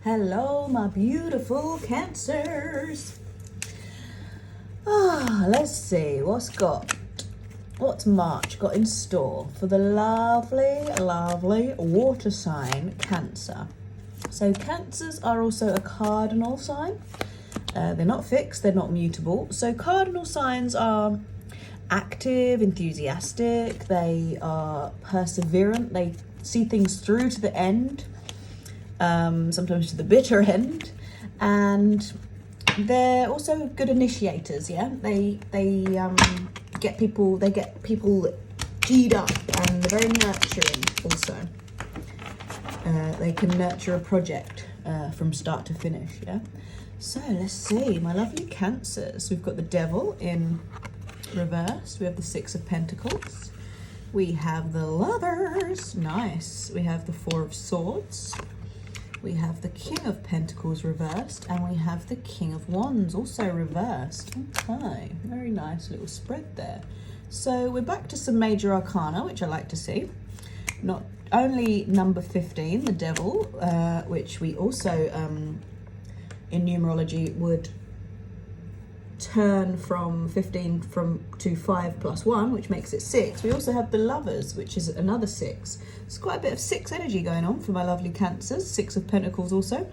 Hello, my beautiful Cancers. Let's see what's March got in store for the lovely water sign Cancer. So Cancers are also a cardinal sign. They're not fixed, they're not mutable. So cardinal signs are active, enthusiastic, they are perseverant, they see things through to the end. Sometimes to the bitter end, and they're also good initiators. They get people G'd up, and they're very nurturing also. They can nurture a project from start to finish. So let's see, my lovely Cancers. We've got the Devil in reverse. We have the Six of Pentacles. We have the Lovers. Nice. We have the Four of Swords. We have the King of Pentacles reversed, and we have the King of Wands also reversed. Okay, very nice little spread there. So we're back to some major arcana, which I like to see. Not only number 15, the Devil, which we also in numerology would turn from 15 to 5 plus 1, which makes it 6. We also have the Lovers, which is another 6. There's quite a bit of 6 energy going on for my lovely Cancers. 6 of Pentacles also.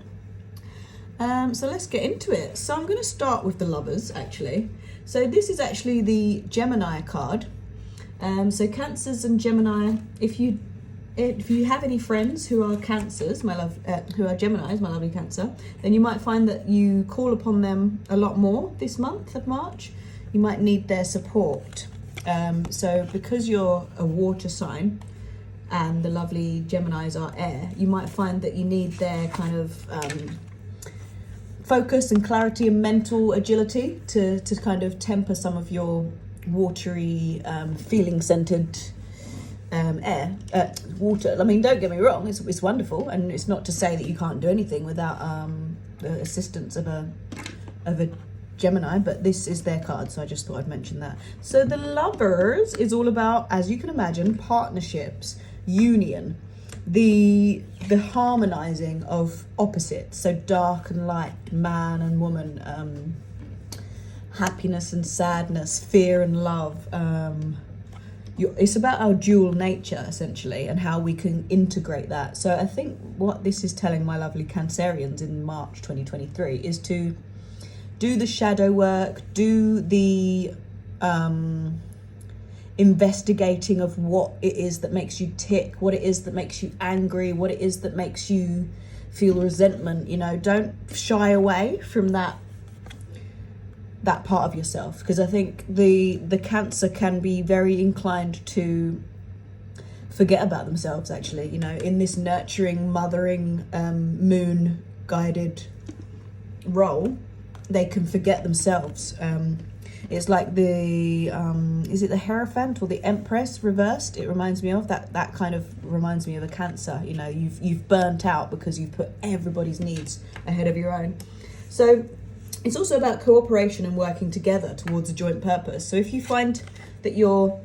So let's get into it. So I'm going to start with the Lovers, actually. So this is actually the Gemini card. So Cancers and Gemini, if you have any friends who are Cancers, who are Geminis, my lovely Cancer, then you might find that you call upon them a lot more this month of March. You might need their support. So because you're a water sign and the lovely Geminis are air, you might find that you need their kind of focus and clarity and mental agility to kind of temper some of your watery, feeling-centered water. I mean, don't get me wrong, it's wonderful, and it's not to say that you can't do anything without the assistance of a Gemini, but this is their card, so I just thought I'd mention that. So the Lovers is all about, as you can imagine, partnerships, union, the harmonizing of opposites, so dark and light, man and woman, happiness and sadness, fear and love. It's about our dual nature, essentially, and how we can integrate that. So I think what this is telling my lovely Cancerians in March 2023 is to do the shadow work, do the investigating of what it is that makes you tick, what it is that makes you angry, what it is that makes you feel resentment. Don't shy away from that part of yourself, because I think the Cancer can be very inclined to forget about themselves, actually, in this nurturing, mothering, moon guided role. They can forget themselves. It's like the is it the Hierophant or the Empress reversed? It reminds me of that kind of reminds me of a Cancer. You've burnt out because you've put everybody's needs ahead of your own. So it's also about cooperation and working together towards a joint purpose. So if you find that you're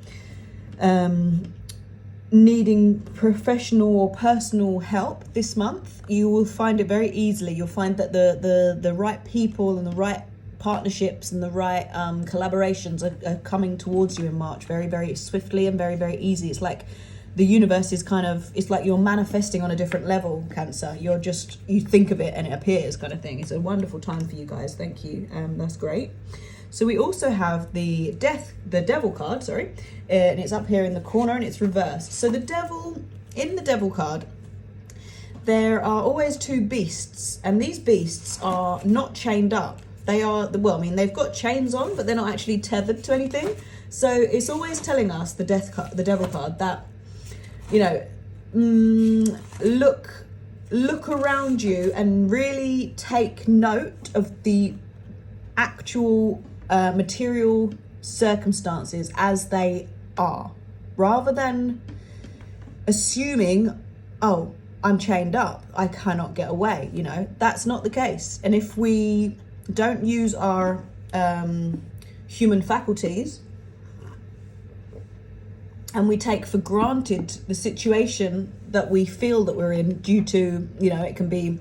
needing professional or personal help this month, you will find it very easily. You'll find that the right people and the right partnerships and the right collaborations are coming towards you in March very, very swiftly and very, very easy. It's like the universe is it's like you're manifesting on a different level, Cancer. You think of it and it appears, kind of thing. It's a wonderful time for you guys. Thank you. That's great. So we also have the Devil card, and it's up here in the corner and it's reversed. So in the Devil card, there are always two beasts, and these beasts are not chained up. They've got chains on, but they're not actually tethered to anything. So it's always telling us, the Devil card, that look around you and really take note of the actual material circumstances as they are, rather than assuming, oh, I'm chained up, I cannot get away. That's not the case. And if we don't use our human faculties and we take for granted the situation that we feel that we're in due to, it can be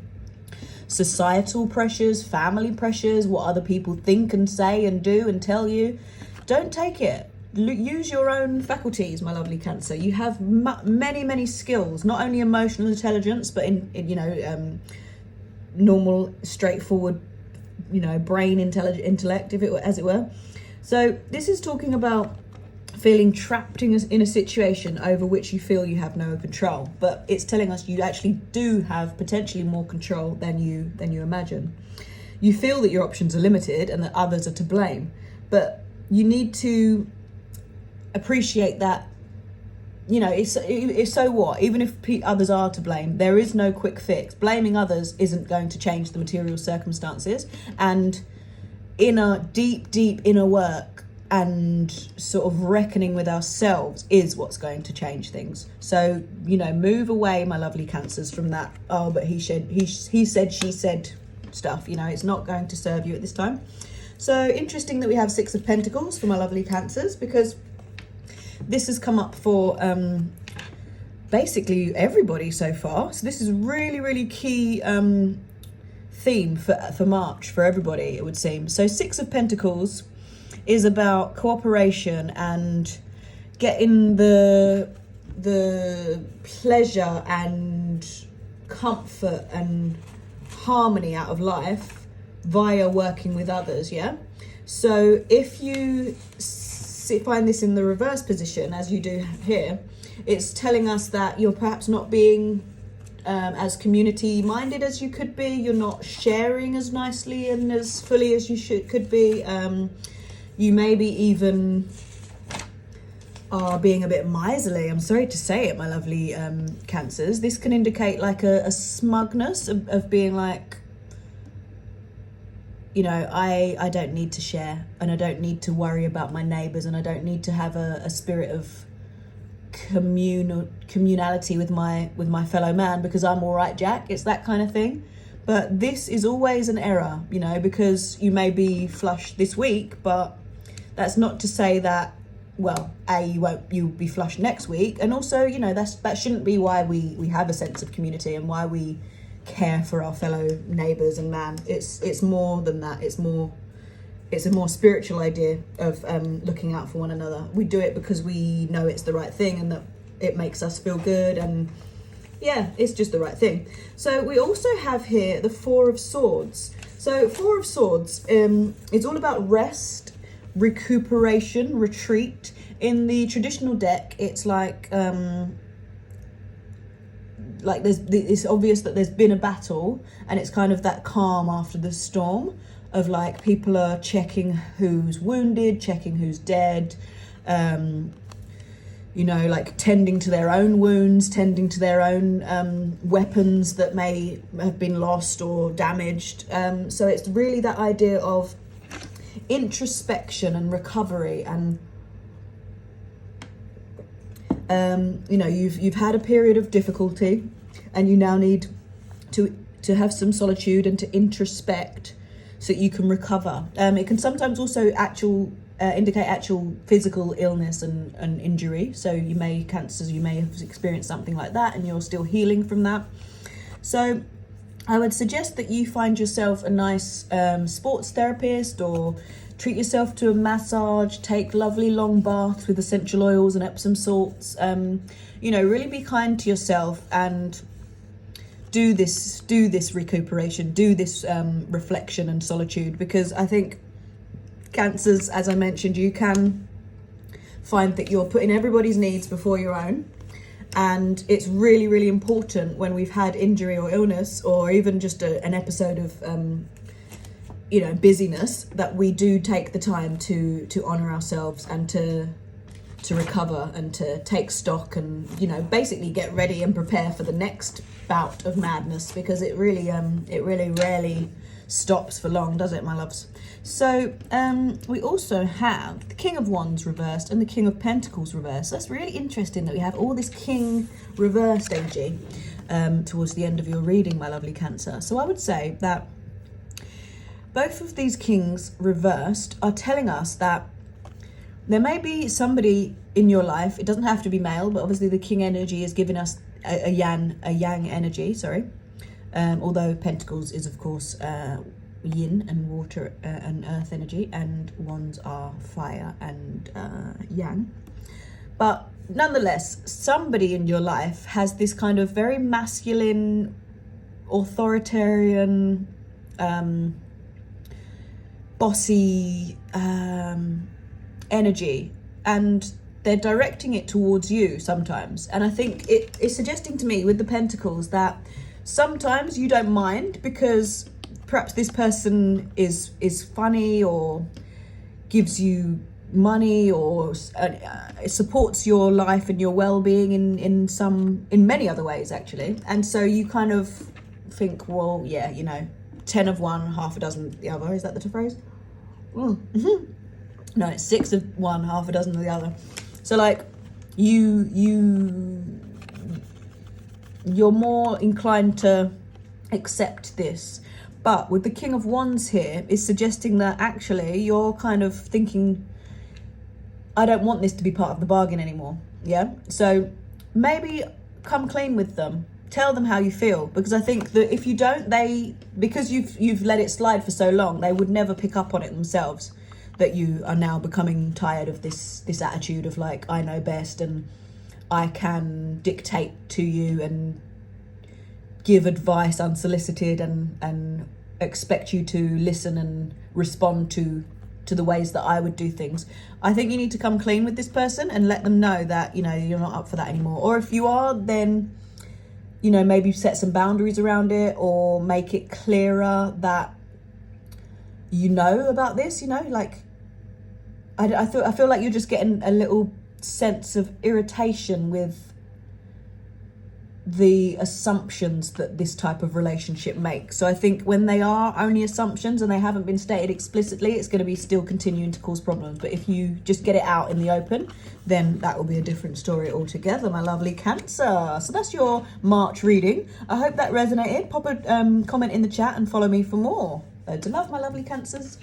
societal pressures, family pressures, what other people think and say and do and tell you. Don't take it. Use your own faculties, my lovely Cancer. You have many skills, not only emotional intelligence, but in normal, straightforward, brain intellect, as it were. So this is talking about feeling trapped in a situation over which you feel you have no control, but it's telling us you actually do have potentially more control than you imagine. You feel that your options are limited and that others are to blame, but you need to appreciate that, it's so what, even if others are to blame, there is no quick fix. Blaming others isn't going to change the material circumstances, and deep inner work and sort of reckoning with ourselves is what's going to change things. So move away, my lovely Cancers, from that but he said she said stuff. It's not going to serve you at this time. So interesting that we have Six of Pentacles for my lovely Cancers, because this has come up for basically everybody so far. So this is really key theme for March for everybody, it would seem. So Six of Pentacles is about cooperation and getting the pleasure and comfort and harmony out of life via working with others, yeah? So if you find this in the reverse position, as you do here, it's telling us that you're perhaps not being as community minded as you could be. You're not sharing as nicely and as fully as you could be. You maybe even are being a bit miserly. I'm sorry to say it, my lovely Cancers. This can indicate like a smugness of being like, I don't need to share, and I don't need to worry about my neighbours, and I don't need to have a spirit of communality with my fellow man because I'm all right, Jack. It's that kind of thing. But this is always an error, because you may be flush this week, but that's not to say that, well, you'll be flush next week. And also, that shouldn't be why we have a sense of community and why we care for our fellow neighbours and man. It's more than that. It's a more spiritual idea of looking out for one another. We do it because we know it's the right thing and that it makes us feel good, and yeah, it's just the right thing. So we also have here the Four of Swords. So Four of Swords is all about rest, recuperation, retreat. In the traditional deck, it's like it's obvious that there's been a battle, and it's kind of that calm after the storm of like people are checking who's wounded, checking who's dead, like tending to their own wounds, tending to their own weapons that may have been lost or damaged. So it's really that idea of introspection and recovery, and you've had a period of difficulty, and you now need to have some solitude and to introspect so that you can recover. It can sometimes also indicate actual physical illness and injury. So Cancers, you may have experienced something like that and you're still healing from that. So I would suggest that you find yourself a nice sports therapist, or treat yourself to a massage, take lovely long baths with essential oils and Epsom salts. Really be kind to yourself and do this recuperation, do this reflection and solitude, because I think Cancers, as I mentioned, you can find that you're putting everybody's needs before your own. And it's really important when we've had injury or illness, or even just an episode of busyness, that we do take the time to honor ourselves and to recover and to take stock and basically get ready and prepare for the next bout of madness, because it really rarely stops for long, does it, my loves? So we also have the King of Wands reversed and the King of Pentacles reversed. So that's really interesting that we have all this King reversed energy towards the end of your reading, my lovely Cancer. So I would say that both of these kings reversed are telling us that there may be somebody in your life. It doesn't have to be male, but obviously the king energy is giving us a yang energy, sorry. Although Pentacles is, of course, yin and water and earth energy, and wands are fire and yang. But nonetheless, somebody in your life has this kind of very masculine, authoritarian, bossy energy, and they're directing it towards you sometimes. And I think it is suggesting to me with the Pentacles that sometimes you don't mind because perhaps this person is funny or gives you money or supports your life and your well-being in many other ways, actually. And so you kind of think, well, yeah, you know, 10 of one, half a dozen the other. Is that the phrase? Mm-hmm. No, it's 6 of one, half a dozen of the other. So like you're more inclined to accept this. But with the King of Wands here, is suggesting that actually you're kind of thinking, I don't want this to be part of the bargain anymore. Yeah. So maybe come clean with them. Tell them how you feel, because I think that if you don't, because you've let it slide for so long, they would never pick up on it themselves, that you are now becoming tired of this attitude of like, I know best and I can dictate to you and give advice unsolicited and expect you to listen and respond to the ways that I would do things. I think you need to come clean with this person and let them know that, you know, you're not up for that anymore. Or if you are, then, you know, maybe set some boundaries around it, or make it clearer that you know about this, you know, like I feel like you're just getting a little sense of irritation with the assumptions that this type of relationship makes. So I think when they are only assumptions and they haven't been stated explicitly, it's going to be still continuing to cause problems. But if you just get it out in the open, then that will be a different story altogether, my lovely Cancer. So that's your March reading. I hope that resonated. Pop a comment in the chat and follow me for more. Loads of love, my lovely Cancers.